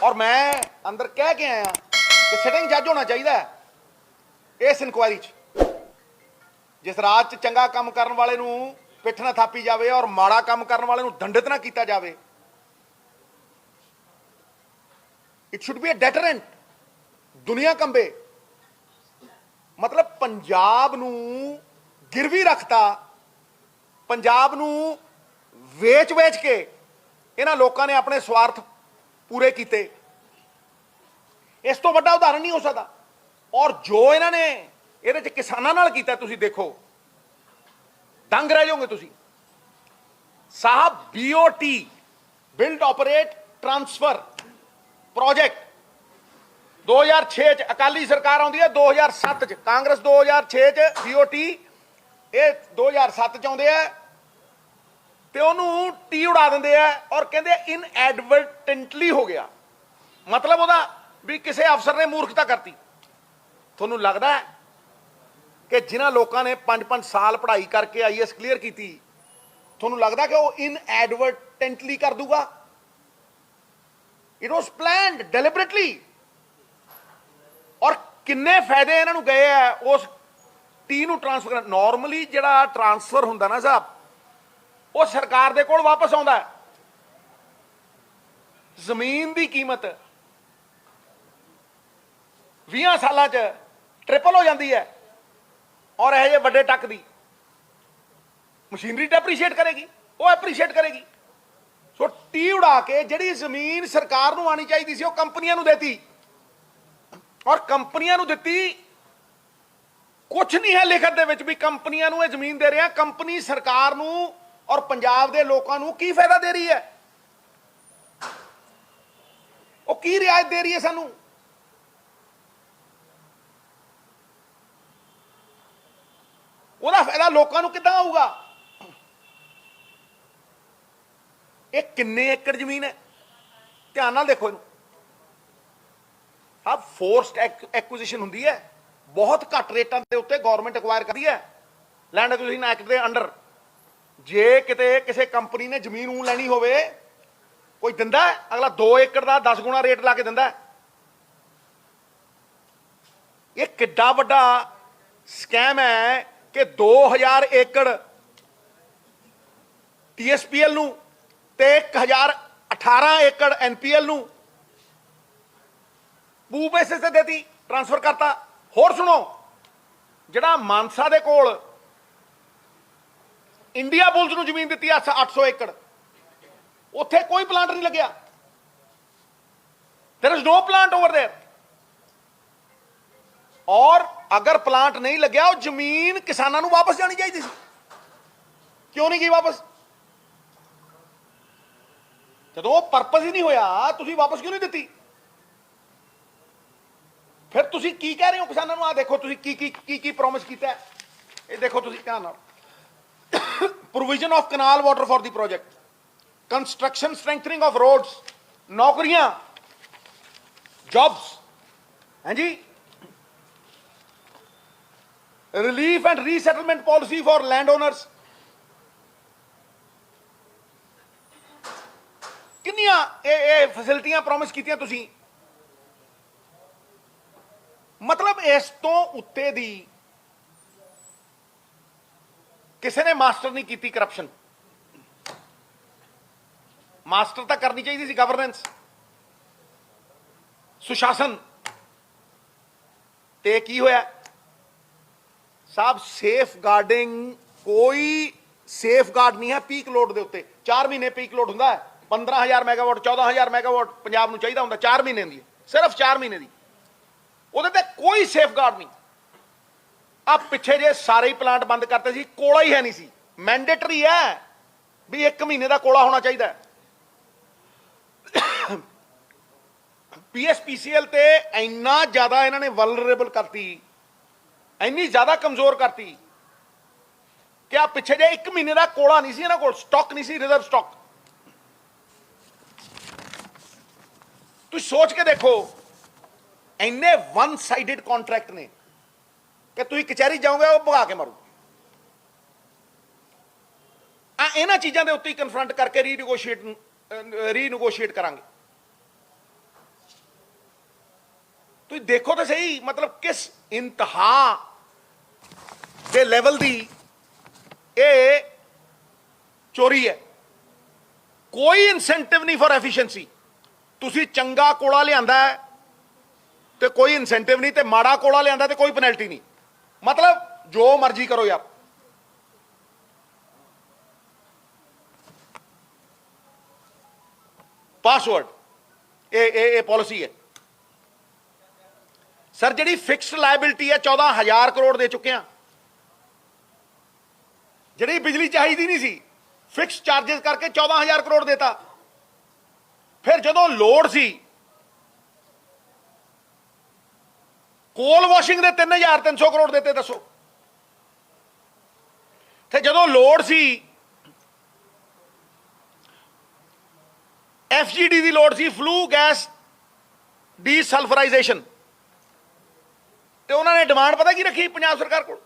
और मैं अंदर कह के आया कि सिटिंग जज होना चाहिए इस इंक्वायरी च। जिस राज च चंगा काम करने वाले नूं पिठ ना थापी जाए और माड़ा काम करने वाले नूं दंडित ना किया जाए, it should be A deterrent. दुनिया कंबे, मतलब पंजाब नूं गिरवी रखता, पंजाब नूं वेच वेच के इन्हां लोकां ने अपने स्वार्थ पूरे किए। इस तो वड्डा उदाहरण नहीं हो सकता। और जो इन्हां ने इहदे च किसानां नाल कीता, तुसीं देखो, दंग रह जाओगे तुसीं। साहब BOT, build operate transfer project 2006 च अकाली सरकार आउंदी है, 2007 च कांग्रेस, 2006 च BOT, ये 2007 च आउंदे है ते उहनूं टी उड़ा दिंदे है और कहंदे इनएडवर्टेंटली हो गया। मतलब ਉਹਦਾ भी किसी अफसर ने मूर्खता करती। ਤੁਹਾਨੂੰ लगता है कि जिन्हां लोगों ने 5-5 साल पढ़ाई करके IAS क्लीयर की, ਤੁਹਾਨੂੰ लगता कि वो इनएडवर्टेंटली कर दूगा? It was planned deliberately. और किन्ने फायदे इन्होंने गए है उस टी नूं ट्रांसफर कर। नॉर्मली जिहड़ा ट्रांसफर हुंदा ना साहब, वो सरकार दे कोल वापस आउंदा है। जमीन की कीमत 20 साल ट्रिपल हो जाती है और यह वड्डे टक की मशीनरी एप्रीशिएट करेगी, वो एप्रीशिएट करेगी। सो टी उड़ा के जिहड़ी जमीन सरकार नूं आनी चाहिए सी, वो कंपनियां नूं देती और कंपनियां नूं दित्ती। कुछ नहीं है लिखत दे विच भी कंपनियां नूं ये जमीन दे रहे हैं। कंपनी सरकार नूं और पंजाब दे लोकां नूं की फायदा दे रही है? वो की रियायत दे रही है सानूं? ਉਹਦਾ फायदा लोगों को कितना आऊगा? ये किन्ने एकड़ जमीन है? ध्यान नाल देखो इनू। अब फोर्स्ड एक्विजिशन हुंदी है, बहुत घट रेटां दे उत्ते गवर्नमेंट एक्वायर करदी है land acquisition act they under. जे किते किसी कंपनी ने जमीन लैनी होवे, कोई दिंदा है अगला 2 एकड़ का 10 गुणा रेट ला के दिंदा है। ये किड्डा वड्डा स्कैम है कि 2000 एकड़ TSPL नूं ते 1018 एकड़ NPL नूं बू बेसिस ते देती, ट्रांसफर करता। होर सुनो, जिहड़ा मानसा दे कोल इंडिया बुल्स नूं जमीन दी 800 एकड़, उत्थे कोई प्लांट नहीं लग्या। There is no plant over there. और अगर प्लांट नहीं लग्या, वो जमीन किसानों नूं वापस जानी चाहिए थी। क्यों नहीं गई वापस? जदों वो पर्पज ही नहीं होया, तुसीं वापस क्यों नहीं दित्ती? फिर तुसीं की कह रहे हो किसानों नूं? आ देखो तुसीं की प्रॉमिस कीता है, ये देखो तुसीं ध्यान नाल। Provision of canal water for the project, construction strengthening of roads, नौकरियां, जॉब्स, हैं जी, relief and resettlement policy for land owners. किन्नियां फैसिलिटियां प्रॉमिस कीतियां तुसीं? मतलब इस तो उत्ते दी किसी ने मास्टर नहीं की करप्शन। मास्टर तो करनी चाहिए थी गवर्नेंस, सुशासन। ते की होया साहब? सेफ गार्डिंग, कोई सेफ गार्ड नहीं है पीक लोड के उत्ते। 4 महीने पीक लोड होंदा है, 15,000 मैगावाट 14,000 मैगावाट पंजाब नूं चाहिदा हुंदा 4 महीने दी, सिर्फ 4 महीने दी। ਉਹਦੇ ਤੇ कोई सेफ गार्ड नहीं। आप पिछे जे सारे ही प्लांट बंद करते सी, कोला ही है नहीं सी। मैंडेटरी है भी 1 महीने का कोला होना चाहिए। PSPCL ते इन्ना ज्यादा इन्होंने वल्नरेबल करती, इन्नी ज्यादा कमजोर करती कि आप पिछे जे 1 महीने का कोला नहीं सी, इन्हां कोल स्टॉक नहीं सी, रिजर्व स्टॉक। तुम सोच के देखो, इन्ने वन साइडेड कॉन्ट्रैक्ट ने कि तुम कचहरी जाओगे वो भगा के मारू। इन्हां चीज़ों के उत्ते कन्फ्रंट करके रीनगोशिएट करांगे। ਤੁਸੀਂ ਦੇਖੋ ਤਾਂ ਸਹੀ, ਮਤਲਬ ਕਿਸ ਇੰਤਹਾ ਦੇ ਲੈਵਲ ਦੀ ਇਹ ਚੋਰੀ ਹੈ। ਕੋਈ ਇਨਸੈਂਟਿਵ ਨਹੀਂ ਫॉर ਐਫੀਸ਼ੀਐਂਸੀ। ਤੁਸੀਂ ਚੰਗਾ ਕੋਲਾ ਲਿਆਂਦਾ ਤੇ ਕੋਈ ਇਨਸੈਂਟਿਵ ਨਹੀਂ, ਤੇ ਮਾੜਾ ਕੋਲਾ ਲਿਆਂਦਾ ਤੇ ਕੋਈ ਪੈਨਲਟੀ ਨਹੀਂ। ਮਤਲਬ ਜੋ ਮਰਜ਼ੀ ਕਰੋ ਯਾਰ। ਪਾਸਵਰਡ ਇਹ ਪਾਲਿਸੀ ਹੈ ਸਰ। ਜਿਹੜੀ ਫਿਕਸਡ ਲਾਇਬਿਲਿਟੀ ਹੈ 14,000 ਕਰੋੜ ਦੇ ਚੁੱਕੇ ਆ। ਜਿਹੜੀ ਬਿਜਲੀ ਚਾਹੀਦੀ ਨਹੀਂ ਸੀ, ਫਿਕਸ ਚਾਰजेस ਕਰਕੇ 14,000 ਕਰੋੜ ਦੇਤਾ। ਫਿਰ ਜਦੋਂ ਲੋੜ ਸੀ ਕੋਲ ਵਾਸ਼ਿੰਗ ਦੇ 3,300 ਕਰੋੜ ਦਿੱਤੇ। ਦੱਸੋ, ਤੇ ਜਦੋਂ ਲੋੜ ਸੀ FGD ਦੀ ਲੋੜ ਸੀ, ਫਲੂ ਗੈਸ ਡੀਸਲਫਰਾਈਜੇਸ਼ਨ, ਤੇ ਉਹਨਾਂ ਨੇ ਡਿਮਾਂਡ ਪਤਾ ਕੀ ਰੱਖੀ ਪੰਜਾਬ ਸਰਕਾਰ ਕੋਲ?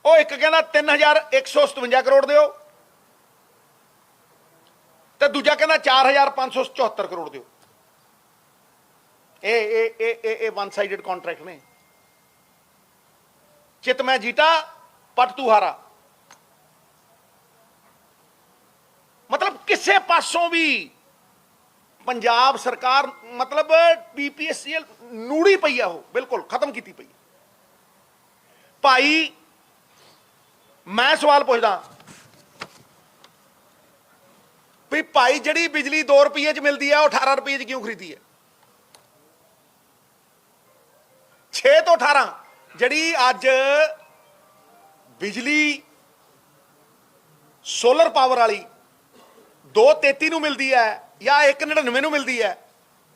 ਉਹ ਇੱਕ ਕਹਿੰਦਾ 3,157 ਕਰੋੜ ਦਿਓ, ਤੇ ਦੂਜਾ ਕਹਿੰਦਾ 4,574 ਕਰੋੜ ਦਿਓ। ਇਹ ਵਨ ਸਾਈਡਡ ਕॉन्ट्रैक्ट ਨੇ। चित मैं जीता पट तू हारा। मतलब किसी पासों भी पंजाब सरकार मतलब BPSCL नूड़ी पई है, वो बिल्कुल खत्म की पई है। भाई मैं सवाल पूछदा भी भाई जड़ी बिजली 2 रुपये च मिलती है, 18 रुपये च क्यों खरीदी है? 6 तो 18 जड़ी अज बिजली सोलर पावर वाली 233 मिलती है या 199 मिलती है,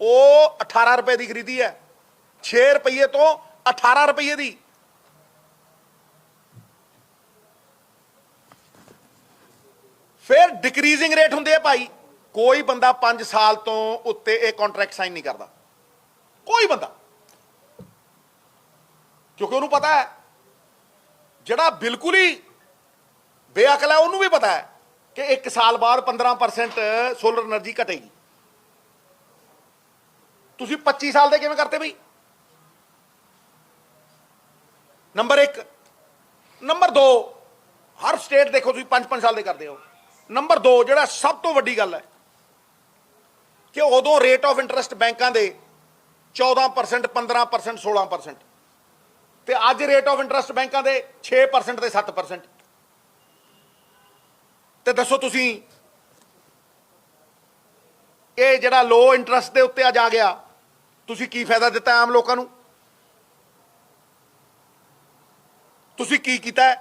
वो 18 रुपए की खरीदी है। 6 रुपये तो 18 रुपये की। फिर डिक्रीजिंग रेट होंगे भाई। कोई बंदा 5 साल तो उत्ते एक कॉन्ट्रैक्ट साइन नहीं करता, कोई बंदा, क्योंकि उन्होंने पता है जड़ा बिल्कुल ही बेअकल है, उन्होंने भी पता है कि 1 साल बाद 15% सोलर एनर्जी घटेगी। तुसी 25 साल दे किवें करते बई? नंबर 1। नंबर 2, हर स्टेट देखो तुसी 5-5 साल दे करते हो। नंबर 2 जिहड़ा सब तो वड्डी गल है कि उदों रेट ऑफ इंटरस्ट बैंकों के 14%, 15%, 16%, ते अज रेट ऑफ इंटरस्ट बैंकों के 6% ते 7%। ते दसो तुसी ये जिहड़ा लो इंटरस्ट के उत्ते अज आ गया, तुसी की फायदा दिता आम लोगों नूं? तुसी की कीता है?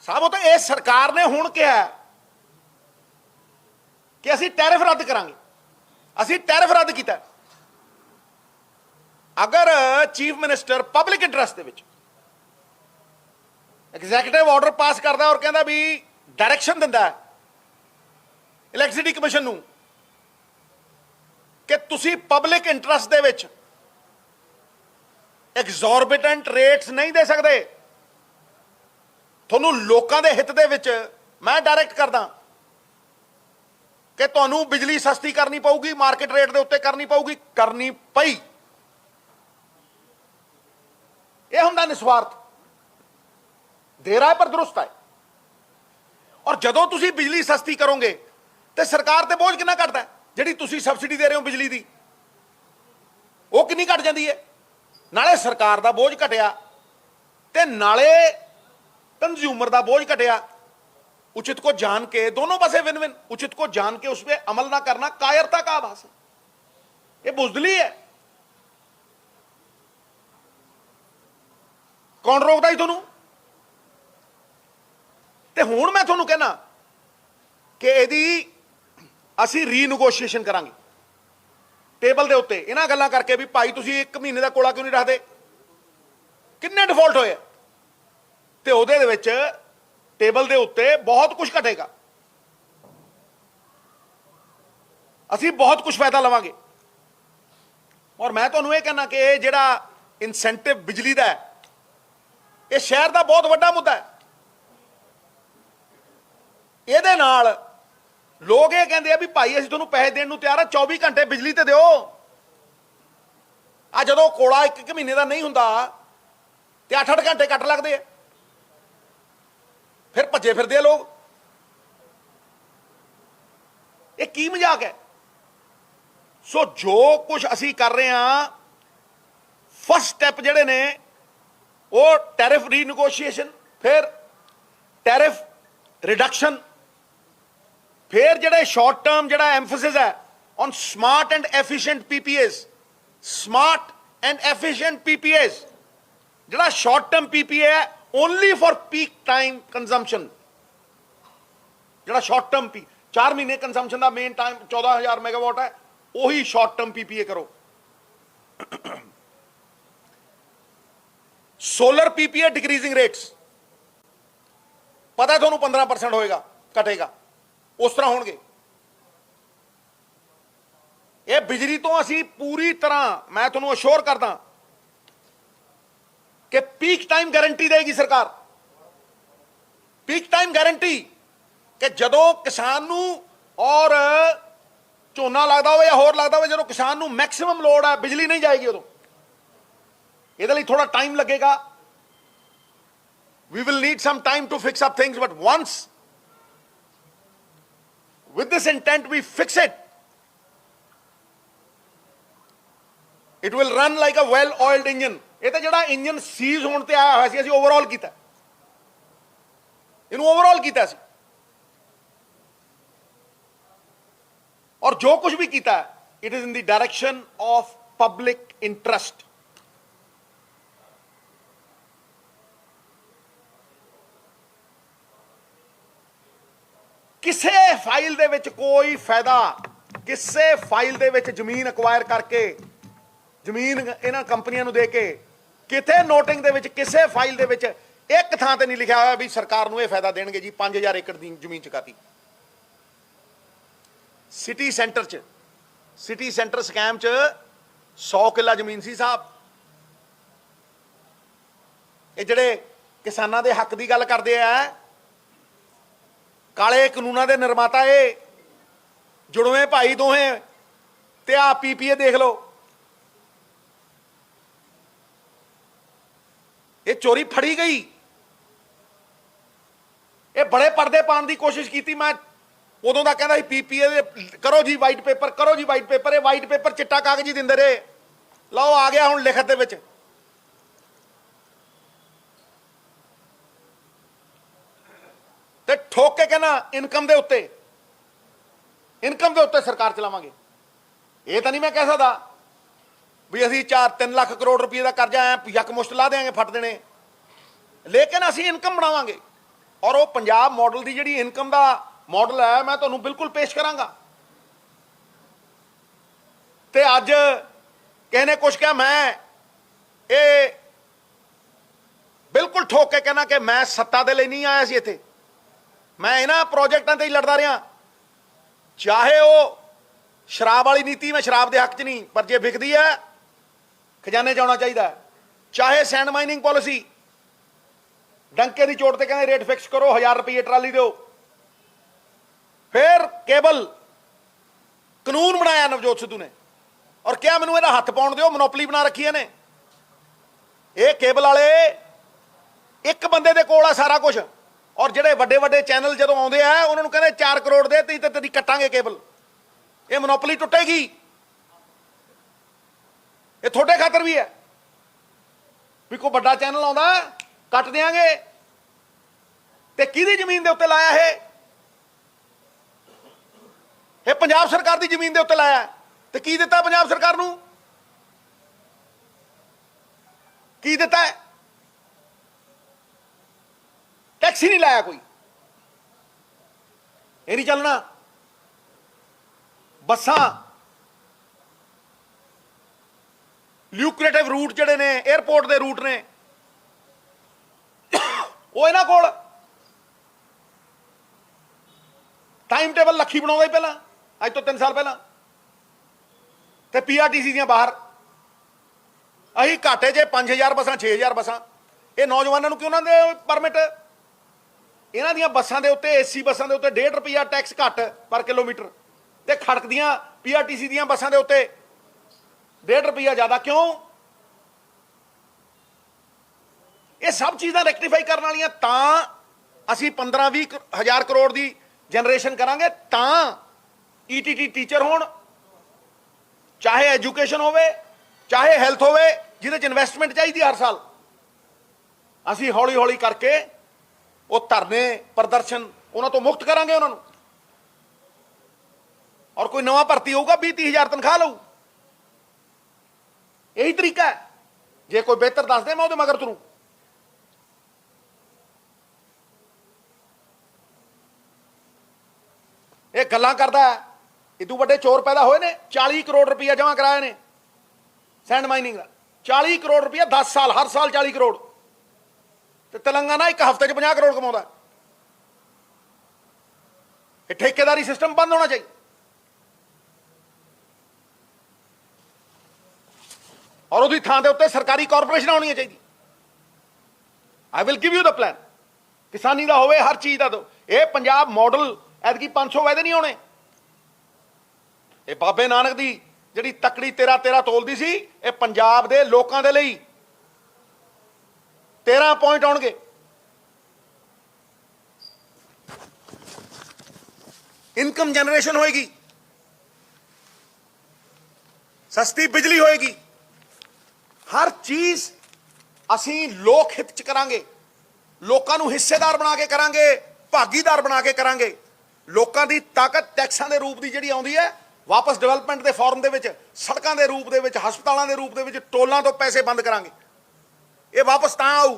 साहब, तो ये सरकार ने हुण कहा कि असीं टैरिफ रद्द करांगे। असीं टैरिफ रद्द कीता। अगर चीफ मिनिस्टर पब्लिक इंटरस्ट दे विच एग्जैक्टिव ऑर्डर पास करता और कहता भी डायरैक्शन दिंदा है इलैक्ट्रिसिटी कमीशन नूं कि तुसीं पब्लिक इंटरस्ट दे विच एग्जॉर्बिटेंट रेट्स नहीं दे सकते, तुहानूं लोकां दे हित दे विच मैं डायरैक्ट करदा कि तुहानूं बिजली सस्ती करनी पऊगी, मार्केट रेट दे उत्ते करनी पऊगी, करनी पई। यह हुंदा निस्वार्थ, दे रहा है पर दुरुस्त है। और जदों तुसीं बिजली सस्ती करोगे तो सरकार ते बोझ कितना घटदा है? जिहड़ी तुसीं सबसिडी दे रहे हो बिजली दी, वो कितनी घट जाती है? नाले सरकार दा बोझ घटिया ते नाले कंज्यूमर दा बोझ घटिया। उचित को जान के, दोनों पासे विन विन। उचित को जान के उस पर अमल ना करना कायरता का आभास है, ये बुजदली है। कौन रोकता ही तुहानूं? ते हुण मैं तुहानूं कहना कि इहदी असीं रीनगोशिएशन करांगे टेबल दे उत्ते इन्हां गल्लां करके भी भाई तुसीं 1 महीने दा कोला क्यों नहीं रखदे? किन्ने डिफॉल्ट होए ते उहदे दे विच टेबल दे उत्ते बहुत कुछ घटेगा, असीं बहुत कुछ फायदा लवांगे। और मैं तुहानूं इह कहना कि इह जिहड़ा इंसेंटिव बिजली दा है, इह शहर दा बहुत वड्डा मुद्दा है। इहदे नाल लोग ये कहते हैं भी भाई असं तुहानूं पैसे देण नूं तैयार आ, 24 घंटे बिजली ते दिओ। आ जदों कोड़ा एक महीने का नहीं हुंदा ते 8-8 घंटे कट लगदे आ, फिर भज्जे फिरदे आ लोग। ये की मजाक है? सो जो कुछ असी कर रहे हैं, फर्स्ट स्टैप जिहड़े ने वो टैरिफ रीनगोशिएशन, फिर टैरिफ रिडक्शन, फिर जिहड़े शॉर्ट टर्म जिहड़ा एम्फेसिस है on smart and efficient PPS, smart and efficient PPS, जिहड़ा शॉर्ट टर्म पीपीए है only for peak time consumption, जिहड़ा शॉर्ट टर्म 4 महीने कंजम्पशन का मेन टाइम 14,000 मेगावाट है, वही शॉर्ट टर्म पीपीए करो। सोलर पीपीए डिक्रीजिंग रेट्स, पता है थोनू 15% होएगा, घटेगा, उस तरह होणगे। ये बिजली तो असी पूरी तरह, मैं थोनू अश्योर करदा कि पीक टाइम गारंटी देगी सरकार। पीक टाइम गारंटी कि जदों किसान नू और झोना लगदा होवे या होर लगदा होवे, जदों किसान नू मैक्सिमम लोड है, बिजली नहीं जाएगी उदों। इहदे लई थोड़ा टाइम लगेगा, we will need some time to fix up things, but once with this intent we fix it, it will run like a well oiled engine। ਇਹ ਤਾਂ ਜਿਹੜਾ ਇੰਜਨ ਸੀਜ਼ ਹੋਣ ਤੇ ਆਇਆ ਹੋਇਆ ਸੀ, ਅਸੀਂ ਓਵਰਆਲ ਕੀਤਾ, ਇਹਨੂੰ ਓਵਰਆਲ ਕੀਤਾ ਸੀ, और जो कुछ भी किया it is in the direction of public interest. किसे फाइल दे विच कोई फायदा, किसे फाइल दे विच जमीन अक्वायर करके जमीन इन्हां कंपनियां नूं दे के किथे नोटिंग दे विच किसे फाइल दे विच एक थां ते नहीं लिखा होया भी सरकार नूं इह फायदा देणगे जी 5000 एकड़ दी जमीन चुकाती। सिटी सेंटर च, सिटी सेंटर स्कैम च 100 किला जमीन सी साहब। ये जिहड़े किसानां दे हक दी गल करदे आ, काले कानूनां दे निर्माता ये जुड़वे भाई दोहें ते आ पीपीए देख लो, ये चोरी फड़ी गई। ये बड़े पर्दे पाने की कोशिश की, मैं उदों का कहता पीपीए करो जी वाइट पेपर, करो जी वाइट पेपर। ये वाइट पेपर चिट्टा कागज ही दिंदे रहे, लो आ गया हुण लिखत दे विच। ते ठोक के कहना इनकम दे उत्ते, इनकम दे उत्ते सरकार चलावांगे। ये तो नहीं मैं कह सकता भी असीं 4-3 लाख करोड़ रुपये का कर्जा है यकमुश्त ला देंगे फट देने, लेकिन असीं इनकम बनावांगे। और वो पंजाब मॉडल की जिहड़ी इनकम का मॉडल है, मैं तुहानूं बिल्कुल पेश करांगा। ते अज किसी ने कुछ कहा, मैं ये बिल्कुल ठोक के कहना कि मैं सत्ता दे लई नहीं आया सी इत्थे, मैं इन्हां प्रोजेक्टां ते ही लड़दा रहा। चाहे वो शराब वाली नीति, मैं शराब के हक च नहीं, पर जे विकदी है खजाने च आउणा चाहीदा। चाहे सैंड माइनिंग पॉलिसी, डंके की चोट ते कहंदे रेट फिक्स करो, 1000 रुपये ट्राली दो। फिर केबल कानून बनाया नवजोत सिद्धू ने, और क्या मैनूं इहदा हत्थ पाउण दिओ, मोनोपली बना रखी है ने। ये केबल वाले एक बंदे दे कोल आ सारा कुछ, और जिहड़े वड्डे वड्डे चैनल जदों आउंदे आ उन्हां नूं कहंदे 4 करोड़ दे ती ते तेरी कट्टांगे केबल। ये मोनोपली टुटेगी, ये थोड़े खातर भी है भी कोई वड्डा चैनल आउंदा कट देंगे। ते किहदी जमीन दे उत्ते लाया है? ये पंजाब सरकार की जमीन के उत्ते लाया। तो की दिता पंजाब सरकार नूं? की दिता है? टैक्स ही नहीं लाया कोई। ये नहीं चलना। बसां ल्यूक्रेटिव रूट जिहड़े ने, एयरपोर्ट के रूट ने, वो इन्हां कोल टाइम टेबल लखी बनाउंदा ही पहला, अज तो 3 साल पहला। ते पीआरटीसी दियां बाहर असीं घाटे च 5000 बसां 6000 बसां। ये नौजवानों क्यों ना दे परमिट? ਇਹਨਾਂ ਦੀਆਂ ਬੱਸਾਂ ਦੇ ਉੱਤੇ ਏਸੀ ਬੱਸਾਂ ਦੇ ਉੱਤੇ 1.5 ਰੁਪਈਆ ਟੈਕਸ ਘੱਟ ਪਰ ਕਿਲੋਮੀਟਰ, ਤੇ ਖੜਕਦੀਆਂ ਪੀਆਰਟੀਸੀ ਦੀਆਂ ਬੱਸਾਂ ਦੇ ਉੱਤੇ 1.5 ਰੁਪਈਆ ਜ਼ਿਆਦਾ। ਕਿਉਂ? ਇਹ ਸਭ ਚੀਜ਼ਾਂ ਰੈਕਟੀਫਾਈ ਕਰਨ ਵਾਲੀਆਂ। ਤਾਂ ਅਸੀਂ 15-20 ਹਜ਼ਾਰ ਕਰੋੜ ਦੀ ਜਨਰੇਸ਼ਨ ਕਰਾਂਗੇ, ਤਾਂ ਈਟੀਟੀ ਟੀਚਰ ਹੋਣ, ਚਾਹੇ ਐਜੂਕੇਸ਼ਨ ਹੋਵੇ, ਚਾਹੇ ਹੈਲਥ ਹੋਵੇ, ਜਿਹਦੇ 'ਚ ਇਨਵੈਸਟਮੈਂਟ ਚਾਹੀਦੀ ਹਰ ਸਾਲ। ਅਸੀਂ ਹੌਲੀ ਹੌਲੀ ਕਰਕੇ ਉਹ ਧਰਨੇ ਪ੍ਰਦਰਸ਼ਨ ਉਹਨਾਂ ਤੋਂ ਮੁਕਤ ਕਰਾਂਗੇ ਉਹਨਾਂ ਨੂੰ। ਔਰ ਕੋਈ ਨਵਾਂ ਭਰਤੀ ਹੋਊਗਾ 20-30 ਹਜ਼ਾਰ ਤਨਖਾਹ ਲਊ। ਇਹੀ ਤਰੀਕਾ ਹੈ। ਜੇ ਕੋਈ ਬਿਹਤਰ ਦੱਸ ਦੇ ਮੈਂ ਉਹਦੇ ਮਗਰ ਤੁਰੂ। ਇਹ ਗੱਲਾਂ ਕਰਦਾ ਹੈ, ਇਦੋਂ ਵੱਡੇ ਚੋਰ ਪੈਦਾ ਹੋਏ ਨੇ। 40 ਕਰੋੜ ਰੁਪਈਆ ਜਮ੍ਹਾਂ ਕਰਾਏ ਨੇ ਸੈਂਡ ਮਾਈਨਿੰਗ ਦਾ। 40 ਕਰੋੜ ਰੁਪਈਆ 10 ਸਾਲ, ਹਰ ਸਾਲ 40 ਕਰੋੜ। ਤੇ ਤੇਲੰਗਾਨਾ ਇੱਕ ਹਫ਼ਤੇ 'ਚ 50 ਕਰੋੜ ਕਮਾਉਂਦਾ। ਇਹ ਠੇਕੇਦਾਰੀ ਸਿਸਟਮ ਬੰਦ ਹੋਣਾ ਚਾਹੀਦਾ। ਔਰ ਉਹਦੀ ਥਾਂ ਦੇ ਉੱਤੇ ਸਰਕਾਰੀ ਕਾਰਪੋਰੇਸ਼ਨਾਂ ਹੋਣੀਆਂ ਚਾਹੀਦੀਆਂ। I will give you the plan. ਕਿਸਾਨੀ ਦਾ ਹੋਵੇ, ਹਰ ਚੀਜ਼ ਦਾ ਦੋ। ਇਹ ਪੰਜਾਬ ਮਾਡਲ ਐਤਕੀ 500 ਵਾਅਦੇ ਨਹੀਂ ਹੋਣੇ। ਇਹ ਬਾਬੇ ਨਾਨਕ ਦੀ ਜਿਹੜੀ ਤਕੜੀ 13 ਤੋਲਦੀ ਸੀ, ਇਹ ਪੰਜਾਬ ਦੇ ਲੋਕਾਂ ਦੇ ਲਈ 13 ਪੁਆਇੰਟ ਆਉਣਗੇ। ਇਨਕਮ ਜਨਰੇਸ਼ਨ ਹੋਏਗੀ, ਸਸਤੀ ਬਿਜਲੀ ਹੋਏਗੀ, ਹਰ ਚੀਜ਼ ਅਸੀਂ ਲੋਕ ਹਿੱਤ ਚ ਕਰਾਂਗੇ। ਲੋਕਾਂ ਨੂੰ ਹਿੱਸੇਦਾਰ ਬਣਾ ਕੇ ਕਰਾਂਗੇ, ਭਾਗੀਦਾਰ ਬਣਾ ਕੇ ਕਰਾਂਗੇ। ਲੋਕਾਂ ਦੀ ਤਾਕਤ ਟੈਕਸਾਂ ਦੇ ਰੂਪ ਦੀ ਜਿਹੜੀ ਆਉਂਦੀ ਹੈ, ਵਾਪਸ ਡਿਵੈਲਪਮੈਂਟ ਦੇ ਫਾਰਮ ਦੇ ਵਿੱਚ, ਸੜਕਾਂ ਦੇ ਰੂਪ ਦੇ ਵਿੱਚ, ਹਸਪਤਾਲਾਂ ਦੇ ਰੂਪ ਦੇ ਵਿੱਚ, ਟੋਲਾਂ ਤੋਂ ਪੈਸੇ ਬੰਦ ਕਰਾਂਗੇ। ਇਹ ਵਾਪਸ ਤਾਂ ਆਊ।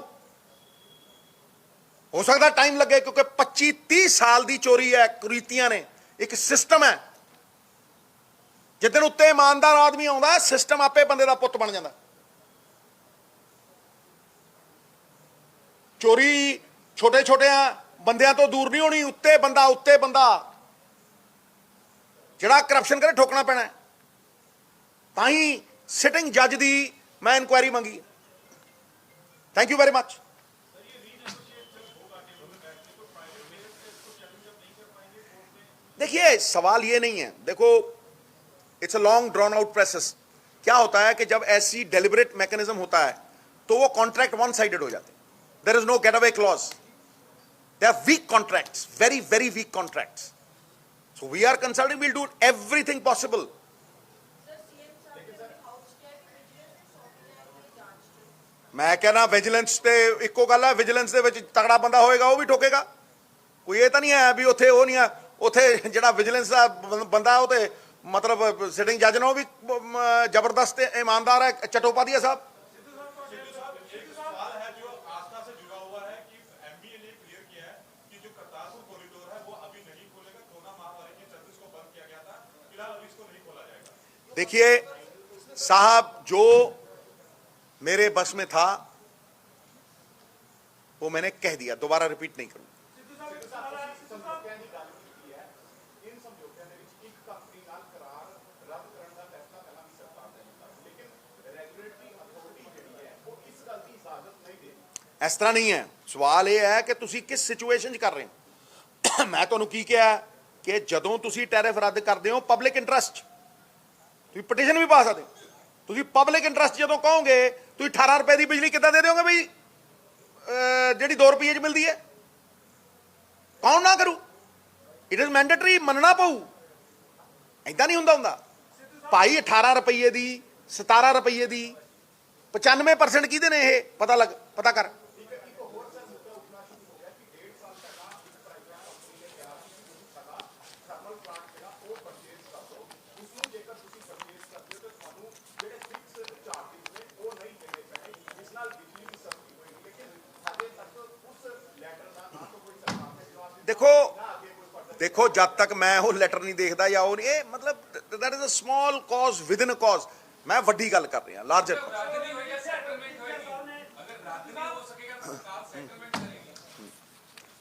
ਹੋ ਸਕਦਾ ਟਾਈਮ ਲੱਗੇ, ਕਿਉਂਕਿ 25-30 ਸਾਲ ਦੀ ਚੋਰੀ ਹੈ, ਕੁਰੀਤੀਆਂ ਨੇ। ਇੱਕ ਸਿਸਟਮ ਹੈ, ਜਿੱਦਣ ਉੱਤੇ ਇਮਾਨਦਾਰ ਆਦਮੀ ਆਉਂਦਾ, ਸਿਸਟਮ ਆਪੇ ਬੰਦੇ ਦਾ ਪੁੱਤ ਬਣ ਜਾਂਦਾ। ਚੋਰੀ ਛੋਟੇ ਛੋਟਿਆਂ ਬੰਦਿਆਂ ਤੋਂ ਦੂਰ ਨਹੀਂ ਹੋਣੀ। ਉੱਤੇ ਬੰਦਾ ਜਿਹੜਾ ਕਰਪਸ਼ਨ ਕਰੇ, ਠੋਕਣਾ ਪੈਣਾ। ਤਾਂ ਹੀ ਸਿਟਿੰਗ ਜੱਜ ਦੀ ਮੈਂ ਇਨਕੁਆਇਰੀ ਮੰਗੀ। Thank you very much. देखिए, सवाल ये नहीं है। देखो, it's a long drawn out process. क्या होता है कि जब ऐसी डेलिबरेट मैकेनिज्म होता है तो वो कॉन्ट्रैक्ट वन साइडेड हो जाते हैं। There is no get away clause. They are weak contracts, very very weak contracts. So we are consulting, will do everything possible. मैं कहना विजिलेंस ते इक्को गल है। विजिलेंस दे विच तगड़ा बंदा होएगा वो भी ठोकेगा। कोई ये तो नहीं है भी उत्थे वो नहीं है। ਉੱਥੇ ਜਿਹੜਾ ਵਿਜੀਲੈਂਸ ਦਾ ਬੰਦਾ, ਉਹ ਤੇ ਮਤਲਬ ਸਿਟਿੰਗ ਜੱਜ ਨੂੰ ਵੀ ਜ਼ਬਰਦਸਤ ਇਮਾਨਦਾਰ ਹੈ, ਚਟੋਪਾਧਿਆ ਸਾਹਿਬ। देखिए साहब, जो मेरे बस में था वो मैंने कह दिया, दोबारा रिपीट नहीं करूंगा। इस तरह नहीं है। सवाल यह है कि तुसी किस सिचुएशन कर रहे हो। मैं तुहानू की कहा कि जदों तुसी टैरिफ रद्द करते हो पब्लिक इंटरस्ट, तुसी पटिशन भी पा सकते हो। तुसी पब्लिक इंटरस्ट जदों कहोगे, तुसी 18 रुपए की बिजली किद्दां दे दोगे बई जिहड़ी 2 रुपये च मिलती है? कौन ना करू? इट इज मैंडेटरी, मनना पऊ। इदां नहीं हुंदा हुंदा भाई। 18 रुपये की, 17 रुपये की, 95% किहदे ने? ये पता कर। देखो जब तक मैं वो लैटर नहीं देखता या वो नहीं, मतलब that is a small cause with in a cause. मैं वड्डी गल कर रहा, लार्जर।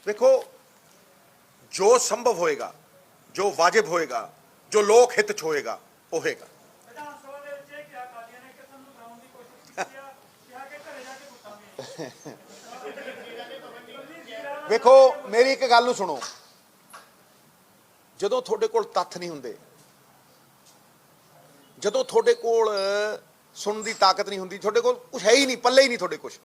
देखो, जो संभव होएगा, जो वाजिब होएगा, जो लोक हित च होएगा, वो होएगा। ਵੇਖੋ ਮੇਰੀ ਇੱਕ ਗੱਲ ਨੂੰ ਸੁਣੋ, ਜਦੋਂ ਤੁਹਾਡੇ ਕੋਲ ਤੱਥ ਨਹੀਂ ਹੁੰਦੇ, ਜਦੋਂ ਤੁਹਾਡੇ ਕੋਲ ਸੁਣਨ ਦੀ ਤਾਕਤ ਨਹੀਂ ਹੁੰਦੀ, ਤੁਹਾਡੇ ਕੋਲ ਕੁਝ ਹੈ ਹੀ ਨਹੀਂ, ਪੱਲੇ ਹੀ ਨਹੀਂ ਤੁਹਾਡੇ ਕੁਝ,